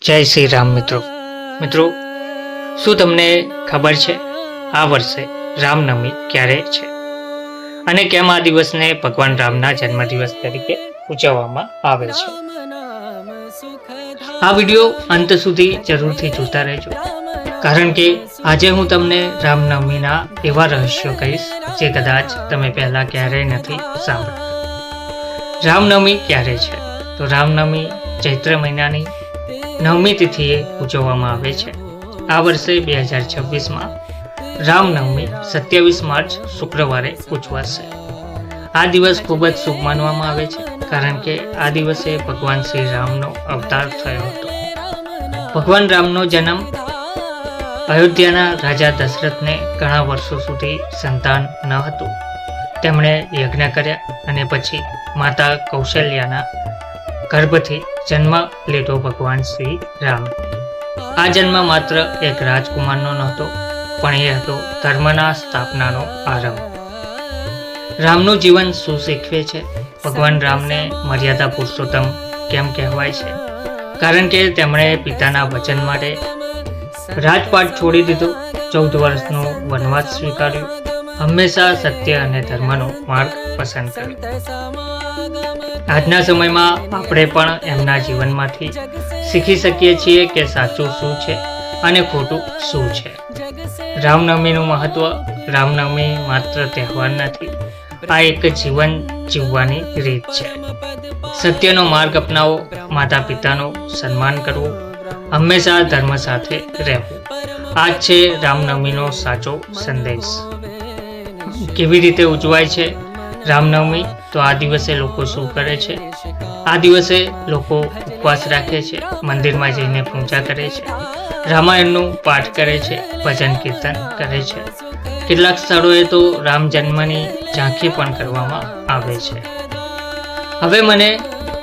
જય શ્રી રામ મિત્રો શું તમને ખબર છે આ વર્ષે રામનવમી ક્યારે છે અને કેમ આ દિવસને ભગવાન રામના જન્મદિવસ તરીકે ઉજવવામાં આવે છે? આ વિડીયો અંત સુધી જરૂરથી જોતા રહેજો, કારણ કે આજે હું તમને રામનવમીના એવા રહસ્યો કહીશ જે કદાચ તમે પહેલા ક્યારેય નથી સાંભળ્યા. રામનવમી ક્યારે છે? તો રામનવમી ચૈત્ર મહિનાની નવમી તિથિએ ઉજવવામાં આવે છે. આ વર્ષે 2026માં રામનવમી 27 માર્ચ શુક્રવારે ઉજવાશે. આ દિવસ ખૂબ જ શુભ માનવામાં આવે છે, કારણ કે આ દિવસે ભગવાન શ્રી રામનો અવતાર થયો હતો. ભગવાન રામનો જન્મ અયોધ્યાના રાજા દશરથને ઘણા વર્ષો સુધી સંતાન ન હતું. તેમણે યજ્ઞ કર્યા અને પછી માતા કૌશલ્યાના ગર્ભથી જન્મ લીધો ભગવાન શ્રી રામ. આ જન્મ માત્ર એક રાજકુમારનો નહોતો, પણ એ હતો ધર્મના સ્થાપનાનો આરંભ. રામનું જીવન શું શીખવે છે? ભગવાન રામને મર્યાદા પુરુષોત્તમ કેમ કહેવાય છે? કારણ કે તેમણે પિતાના વચન માટે રાજપાટ છોડી દીધો, 14 વર્ષનો વનવાસ સ્વીકાર્યો, હંમેશા સત્ય અને ધર્મનો માર્ગ પસંદ કર્યો. આજના સમયમાં આપણે પણ એમના જીવનમાંથી શીખી શકીએ છીએ કે સાચું શું છે અને ખોટું શું છે. રામનવમીનું મહત્વ. રામનવમી માત્ર તહેવાર નથી, આ એક જીવન જીવવાની રીત છે. સત્યનો માર્ગ અપનાવો, માતા પિતાનું સન્માન કરવું, હંમેશા ધર્મ સાથે રહેવું. આ છે રામનવમીનો સાચો સંદેશ. કેવી રીતે ઉજવાય છે રામનવમી? તો આ દિવસે લોકો શું કરે છે? આ દિવસે લોકો ઉપવાસ રાખે છે, મંદિરમાં જઈને પૂજા કરે છે, રામાયણનું પાઠ કરે છે, ભજન કીર્તન કરે છે. કેટલાક સ્થળોએ તો રામ જન્મની ઝાંખી પણ કરવામાં આવે છે. હવે મને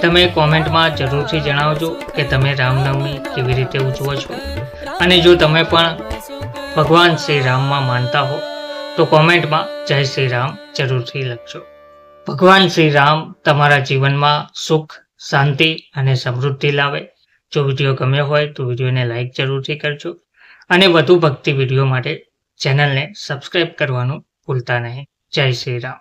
તમે કોમેન્ટમાં જરૂરથી જણાવજો કે તમે રામનવમી કેવી રીતે ઉજવો છો, અને જો તમે પણ ભગવાન શ્રી રામમાં માનતા હો તો કોમેન્ટમાં જય શ્રી રામ જરૂરથી લખજો. ભગવાન શ્રી રામ તમારા જીવનમાં સુખ, શાંતિ અને સમૃદ્ધિ લાવે. જો વિડીયો ગમ્યો હોય તો વિડીયોને લાઈક જરૂરથી કરજો, અને વધુ ભક્તિ વિડીયો માટે ચેનલને સબસ્ક્રાઈબ કરવાનું ભૂલતા નહીં. જય શ્રી રામ.